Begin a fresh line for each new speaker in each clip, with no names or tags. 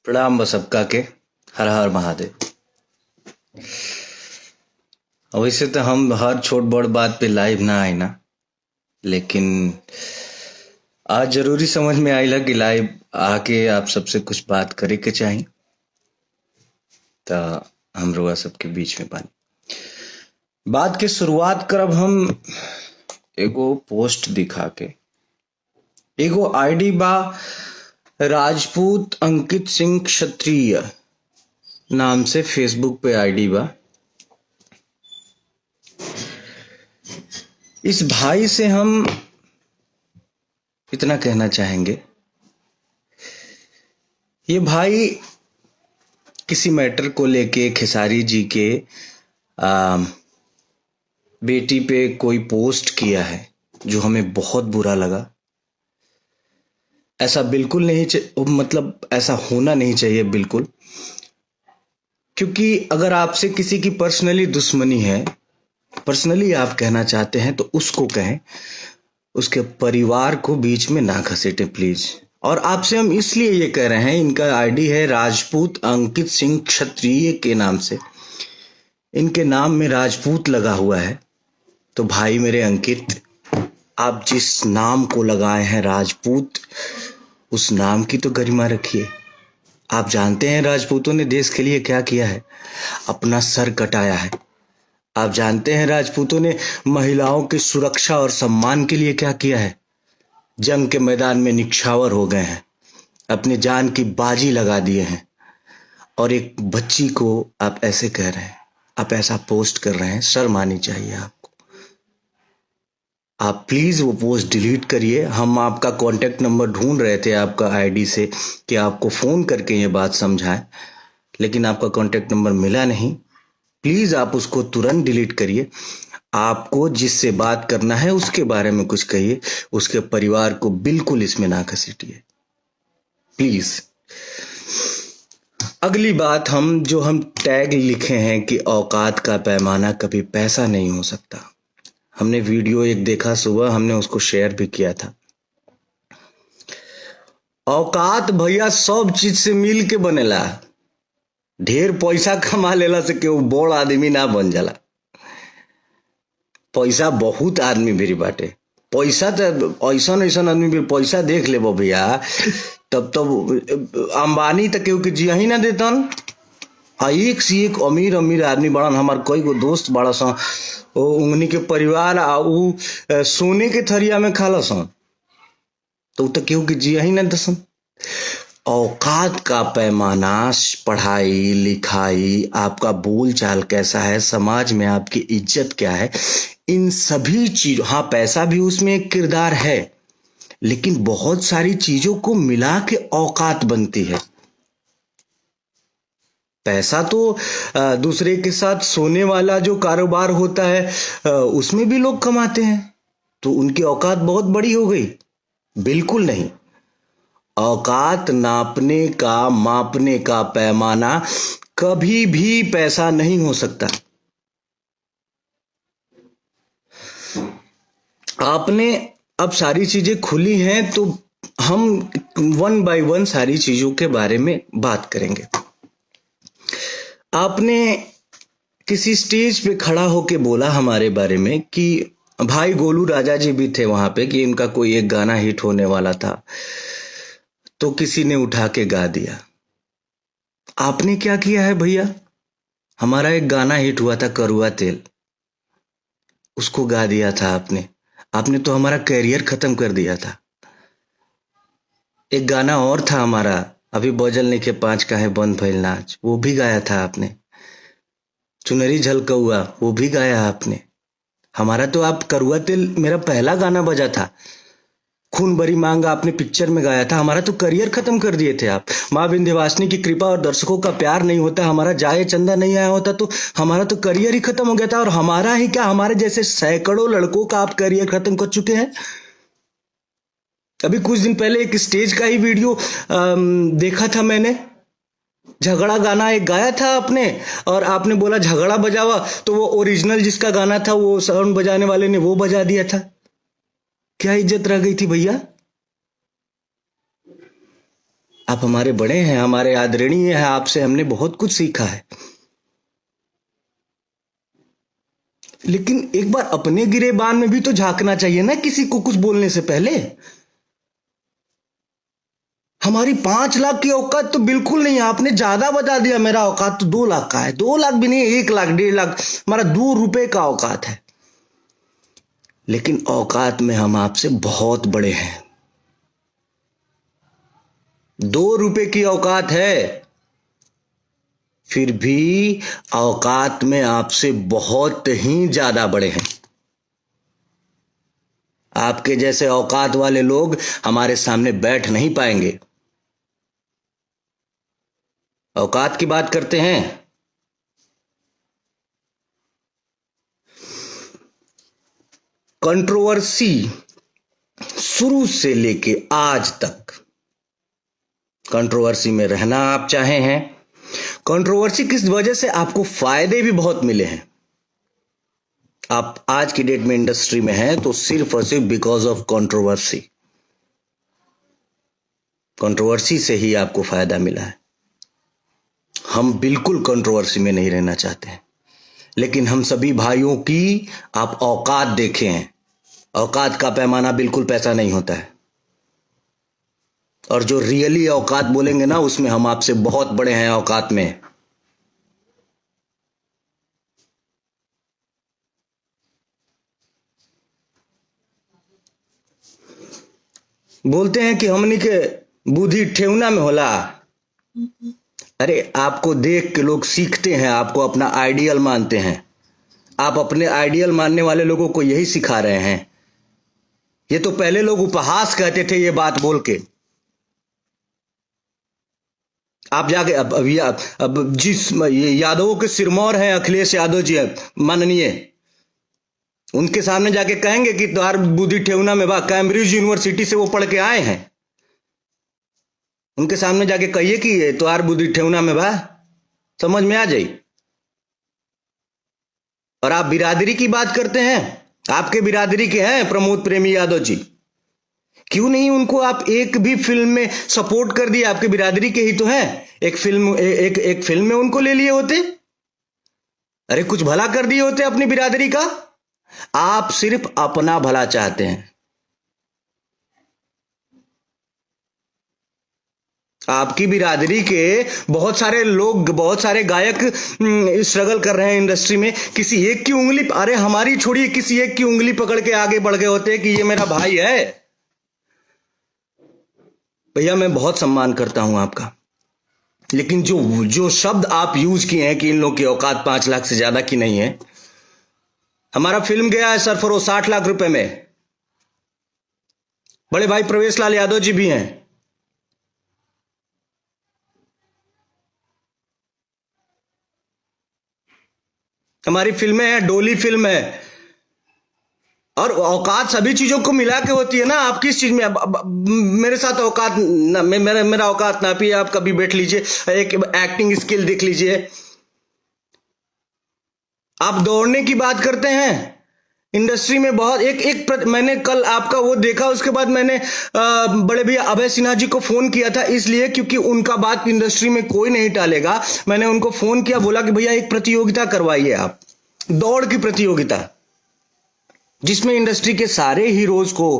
प्रणाम बस सबका के। हर हर महादेव। वैसे तो हम हर छोट बड़ बात पे लाइव ना आए ना, लेकिन आज जरूरी समझ में आइला कि लाइव आके आप सबसे कुछ बात करे के चाही, तो हम रुआ सबके बीच में बानी। बात के शुरुआत करब हम एगो पोस्ट दिखा के। एगो आईडी बा राजपूत अंकित सिंह क्षत्रिय नाम से फेसबुक पे आईडी बा। इस भाई से हम इतना कहना चाहेंगे, ये भाई किसी मैटर को लेके खेसारी जी के बेटी पे कोई पोस्ट किया है जो हमें बहुत बुरा लगा। ऐसा बिल्कुल नहीं मतलब ऐसा होना नहीं चाहिए बिल्कुल, क्योंकि अगर आपसे किसी की पर्सनली दुश्मनी है, पर्सनली आप कहना चाहते हैं तो उसको कहें, उसके परिवार को बीच में ना घसीटे प्लीज। और आपसे हम इसलिए ये कह रहे हैं, इनका आईडी है राजपूत अंकित सिंह क्षत्रिय के नाम से, इनके नाम में राजपूत लगा हुआ है। तो भाई मेरे अंकित, आप जिस नाम को लगाए हैं राजपूत, उस नाम की तो गरिमा रखिए। आप जानते हैं राजपूतों ने देश के लिए क्या किया है, अपना सर कटाया है। आप जानते हैं राजपूतों ने महिलाओं की सुरक्षा और सम्मान के लिए क्या किया है, जंग के मैदान में निछावर हो गए हैं, अपनी जान की बाजी लगा दिए हैं। और एक बच्ची को आप ऐसे कह रहे हैं, आप ऐसा पोस्ट कर रहे हैं, शर्म आनी चाहिए आपको। आप प्लीज वो पोस्ट डिलीट करिए। हम आपका कांटेक्ट नंबर ढूंढ रहे थे आपका आईडी से कि आपको फोन करके ये बात समझाएं, लेकिन आपका कांटेक्ट नंबर मिला नहीं। प्लीज आप उसको तुरंत डिलीट करिए। आपको जिससे बात करना है उसके बारे में कुछ कहिए, उसके परिवार को बिल्कुल इसमें ना घसीटिए प्लीज। अगली बात, हम टैग लिखे हैं कि औकात का पैमाना कभी पैसा नहीं हो सकता। हमने वीडियो एक देखा सुबह, हमने उसको शेयर भी किया था। औकात भैया सब चीज से मिल के बनेला। ढेर पैसा कमा लेला से केहू बड़ आदमी ना बन जाला। पैसा बहुत आदमी भी बाटे, पैसा तो ऐसा आदमी भी पैसा देख ले भैया, तब अंबानी तक केहू के जिया ही ना देतन। एक से एक अमीर अमीर आदमी बड़न। हमार कई गो दोस्त बड़ा सा, उंगनी के परिवार उ सोने के थरिया में खाला सन, तो केहू के जिया ही ना दसन। औकात का पैमाना, पढ़ाई लिखाई, आपका बोल चाल कैसा है, समाज में आपकी इज्जत क्या है, इन सभी चीज, हाँ पैसा भी उसमें एक किरदार है, लेकिन बहुत सारी चीजों को मिला के औकात बनती है। पैसा तो दूसरे के साथ सोने वाला जो कारोबार होता है उसमें भी लोग कमाते हैं, तो उनकी औकात बहुत बड़ी हो गई? बिल्कुल नहीं। औकात नापने का, मापने का पैमाना कभी भी पैसा नहीं हो सकता। आपने अब सारी चीजें खुली हैं, तो हम वन बाय वन सारी चीजों के बारे में बात करेंगे। आपने किसी स्टेज पे खड़ा होके बोला हमारे बारे में कि भाई गोलू राजा जी भी थे वहां पे, कि इनका कोई एक गाना हिट होने वाला था, तो किसी ने उठा के गा दिया। आपने क्या किया है भैया? हमारा एक गाना हिट हुआ था करुआ तेल, उसको गा दिया था आपने। आपने तो हमारा कैरियर खत्म कर दिया था। एक गाना और था हमारा, अभी बजल नहीं के 5 का है बंद भइल नाच, वो भी गाया था आपने। चुनरी झलकौआ, वो भी गाया आपने। हमारा तो आप करुआ तेल मेरा पहला गाना बजा था। खून भरी मांग आपने पिक्चर में गाया था। हमारा तो करियर खत्म कर दिए थे आप। माँ विंध्यवासिनी की कृपा और दर्शकों का प्यार नहीं होता, हमारा जाए चंदा नहीं आया होता, तो हमारा तो करियर ही खत्म हो गया था। और हमारा ही क्या, हमारे जैसे सैकड़ों लड़कों का आप करियर खत्म कर चुके हैं। अभी कुछ दिन पहले एक स्टेज का ही वीडियो देखा था मैंने, झगड़ा गाना एक गाया था आपने, और आपने बोला झगड़ा बजावा, तो वो ओरिजिनल जिसका गाना था वो साउंड बजाने वाले ने वो बजा दिया था। क्या इज्जत रह गई थी भैया? आप हमारे बड़े हैं, हमारे आदरणीय हैं, आपसे हमने बहुत कुछ सीखा है। लेकिन एक बार अपने गिरेबान में भी तो झांकना चाहिए ना, किसी को कुछ बोलने से पहले। हमारी 5 लाख की औकात तो बिल्कुल नहीं है, आपने ज्यादा बता दिया। मेरा औकात तो 2 लाख का है। 2 लाख भी नहीं, 1 लाख 1.5 लाख, हमारा 2 रुपए का औकात है। लेकिन औकात में हम आपसे बहुत बड़े हैं। 2 रुपए की औकात है, फिर भी औकात में आपसे बहुत ही ज्यादा बड़े हैं। आपके जैसे औकात वाले लोग हमारे सामने बैठ नहीं पाएंगे। औकात की बात करते हैं। कंट्रोवर्सी शुरू से लेके आज तक कंट्रोवर्सी में रहना आप चाहे हैं। कंट्रोवर्सी किस वजह से आपको फायदे भी बहुत मिले हैं। आप आज की डेट में इंडस्ट्री में हैं तो सिर्फ और सिर्फ बिकॉज ऑफ कंट्रोवर्सी। कंट्रोवर्सी से ही आपको फायदा मिला है। हम बिल्कुल कंट्रोवर्सी में नहीं रहना चाहते हैं, लेकिन हम सभी भाइयों की आप औकात देखे हैं। औकात का पैमाना बिल्कुल पैसा नहीं होता है, और जो रियली औकात बोलेंगे ना, उसमें हम आपसे बहुत बड़े हैं औकात में। बोलते हैं कि हमनी के बुद्धि ठेहुना में होला। अरे आपको देख के लोग सीखते हैं, आपको अपना आइडियल मानते हैं। आप अपने आइडियल मानने वाले लोगों को यही सिखा रहे हैं। ये तो पहले लोग उपहास कहते थे ये बात बोल के। आप जाके अब जिस ये यादवों के सिरमौर हैं अखिलेश यादव जी माननीय, उनके सामने जाके कहेंगे कि तुम्हार बुद्धि ठेहुना में बा। कैम्ब्रिज यूनिवर्सिटी से वो पढ़ के आए हैं। उनके सामने जाके कहिए कि तुम्हार बुद्धि ठेहुना में बा, समझ में आ जाई। और आप बिरादरी की बात करते हैं, आपके बिरादरी के हैं प्रमोद प्रेमी यादव जी। क्यों नहीं उनको आप एक भी फिल्म में सपोर्ट कर दिए? आपके बिरादरी के ही तो हैं। एक फिल्म में उनको ले लिए होते। अरे कुछ भला कर दिए होते अपनी बिरादरी का। आप सिर्फ अपना भला चाहते हैं। आपकी बिरादरी के बहुत सारे लोग, बहुत सारे गायक स्ट्रगल कर रहे हैं इंडस्ट्री में। किसी एक की उंगली, अरे हमारी छोड़िए, किसी एक की उंगली पकड़ के आगे बढ़ गए होते कि ये मेरा भाई है। भैया मैं बहुत सम्मान करता हूं आपका, लेकिन जो शब्द आप यूज किए हैं कि इन लोगों की औकात 5 लाख से ज्यादा की नहीं है। हमारा फिल्म गया है सरफरोश 60 लाख रुपए में। बड़े भाई प्रवेश लाल यादव जी भी हैं। हमारी फिल्में हैं, डोली फिल्म है। और औकात सभी चीजों को मिला के होती है ना। आप किस चीज में मेरे साथ औकात ना, मेरा औकात ना भी। आप कभी बैठ लीजिए, एक एक्टिंग स्किल देख लीजिए। आप दौड़ने की बात करते हैं इंडस्ट्री में बहुत मैंने कल आपका वो देखा, उसके बाद मैंने बड़े भैया अभय सिन्हा जी को फोन किया था, इसलिए क्योंकि उनका बात इंडस्ट्री में कोई नहीं टालेगा। मैंने उनको फोन किया, बोला कि भैया एक प्रतियोगिता करवाइए आप, दौड़ की प्रतियोगिता, जिसमें इंडस्ट्री के सारे हीरोज को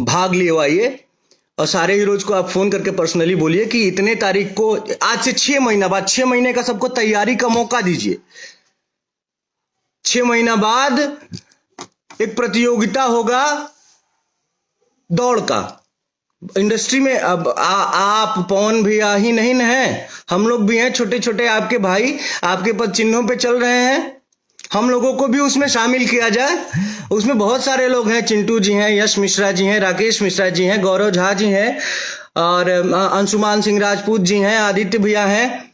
भाग लिवाइए। और सारे हीरोज को आप फोन करके पर्सनली बोलिए कि इतने तारीख को, आज से 6 महीना बाद, 6 महीने का सबको तैयारी का मौका दीजिए। 6 महीना बाद एक प्रतियोगिता होगा दौड़ का। इंडस्ट्री में अब आप पवन भैया ही नहीं है, हम लोग भी हैं, छोटे छोटे आपके भाई आपके पद चिन्हों पे चल रहे हैं। हम लोगों को भी उसमें शामिल किया जाए। उसमें बहुत सारे लोग हैं, चिंटू जी हैं, यश मिश्रा जी हैं, राकेश मिश्रा जी हैं, गौरव झा जी हैं, और अंशुमान सिंह राजपूत जी हैं, आदित्य भैया हैं,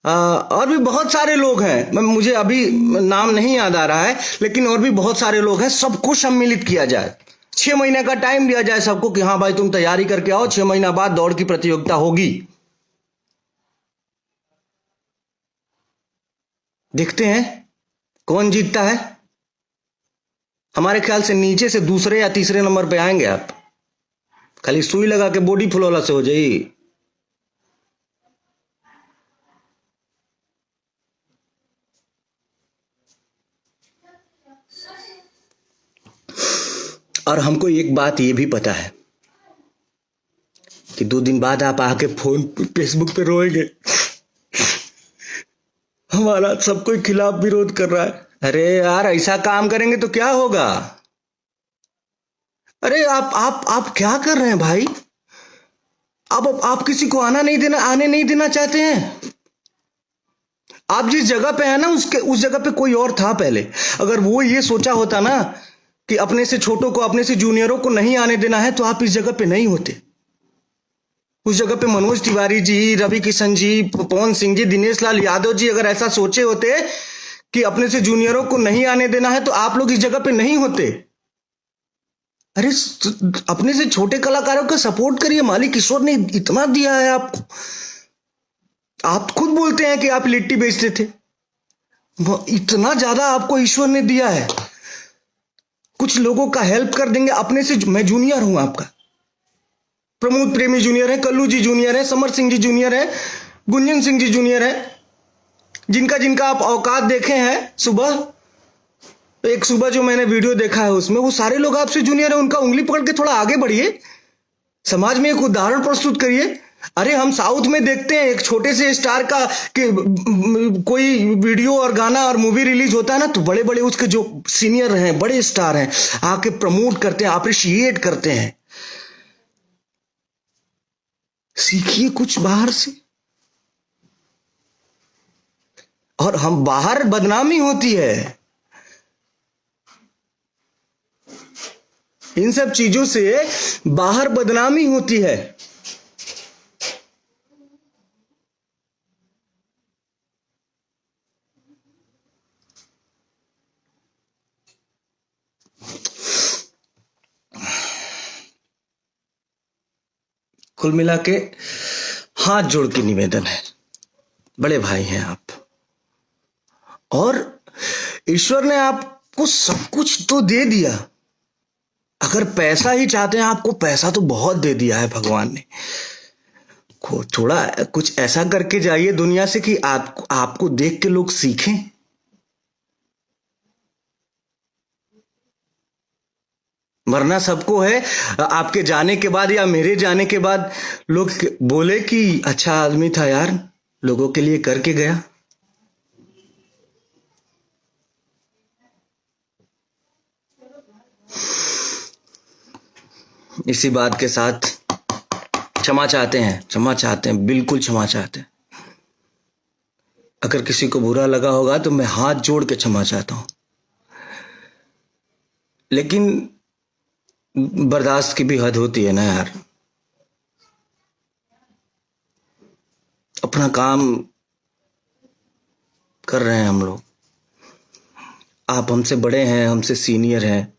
और भी बहुत सारे लोग हैं। मुझे अभी नाम नहीं याद आ रहा है, लेकिन और भी बहुत सारे लोग हैं। सबको सम्मिलित किया जाए, 6 महीने का टाइम दिया जाए सबको कि हाँ भाई तुम तैयारी करके आओ, 6 महीना बाद दौड़ की प्रतियोगिता होगी। देखते हैं कौन जीतता है। हमारे ख्याल से नीचे से दूसरे या तीसरे नंबर पे आएंगे आप। खाली सुई लगा के बॉडी फुलौला से हो जाई। और हमको एक बात ये भी पता है कि 2 दिन बाद आप आके फोन फेसबुक पे रोएंगे, हमारा सब कोई खिलाफ विरोध कर रहा है। अरे यार, ऐसा काम करेंगे तो क्या होगा? अरे आप क्या कर रहे हैं भाई? आप किसी को आने नहीं देना चाहते हैं। आप जिस जगह पे है ना, उस जगह पे कोई और था पहले। अगर वो ये सोचा होता ना कि अपने से छोटों को, अपने से जूनियरों को नहीं आने देना है, तो आप इस जगह पे नहीं होते। उस जगह पे मनोज तिवारी जी, रवि किशन जी, पवन सिंह जी, दिनेश लाल यादव जी अगर ऐसा सोचे होते कि अपने से जूनियरों को नहीं आने देना है, तो आप लोग इस जगह पे नहीं होते। अरे अपने से छोटे कलाकारों का सपोर्ट करिए, मालिक ईश्वर ने इतना दिया है आपको। आप खुद बोलते हैं कि आप लिट्टी बेचते थे, इतना ज्यादा आपको ईश्वर ने दिया है। कुछ लोगों का हेल्प कर देंगे अपने से। मैं जूनियर हूं आपका, प्रमोद प्रेमी जूनियर है, कल्लू जी जूनियर है, समर सिंह जी जूनियर है, गुंजन सिंह जी जूनियर है। जिनका जिनका आप औकात देखे हैं, सुबह जो मैंने वीडियो देखा है उसमें वो सारे लोग आपसे जूनियर है। उनका उंगली पकड़ के थोड़ा आगे बढ़िए, समाज में एक उदाहरण प्रस्तुत करिए। अरे हम साउथ में देखते हैं एक छोटे से स्टार का कि कोई वीडियो और गाना और मूवी रिलीज होता है ना, तो बड़े बड़े उसके जो सीनियर हैं, बड़े स्टार हैं, आके प्रमोट करते हैं, अप्रिशिएट करते हैं। सीखिए कुछ बाहर से। और हम बाहर बदनामी होती है, इन सब चीजों से बाहर बदनामी होती है। कुल मिला के हाथ जोड़ के निवेदन है, बड़े भाई हैं आप, और ईश्वर ने आपको सब कुछ तो दे दिया। अगर पैसा ही चाहते हैं, आपको पैसा तो बहुत दे दिया है भगवान ने। को थोड़ा कुछ ऐसा करके जाइए दुनिया से कि आपको देख के लोग सीखें। वरना सबको है आपके जाने के बाद या मेरे जाने के बाद लोग बोले कि अच्छा आदमी था यार, लोगों के लिए करके गया। इसी बात के साथ क्षमा चाहते हैं, बिल्कुल क्षमा चाहते हैं। अगर किसी को बुरा लगा होगा तो मैं हाथ जोड़ के क्षमा चाहता हूं, लेकिन बर्दाश्त की भी हद होती है ना यार। अपना काम कर रहे हैं हम लोग, आप हमसे बड़े हैं, हमसे सीनियर हैं।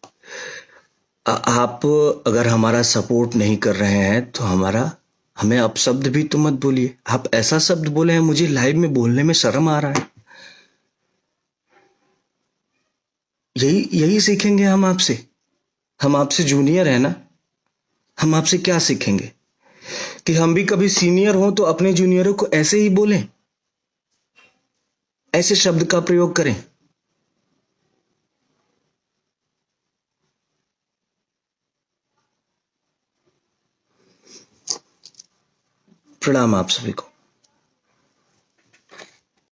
आप अगर हमारा सपोर्ट नहीं कर रहे हैं तो हमें अपशब्द भी तो मत बोलिए। आप ऐसा शब्द बोले हैं, मुझे लाइव में बोलने में शर्म आ रहा है। यही सीखेंगे हम आपसे। हम आपसे जूनियर है ना, हम आपसे क्या सीखेंगे कि हम भी कभी सीनियर हों तो अपने जूनियरों को ऐसे ही बोलें, ऐसे शब्द का प्रयोग करें। प्रणाम आप सभी को।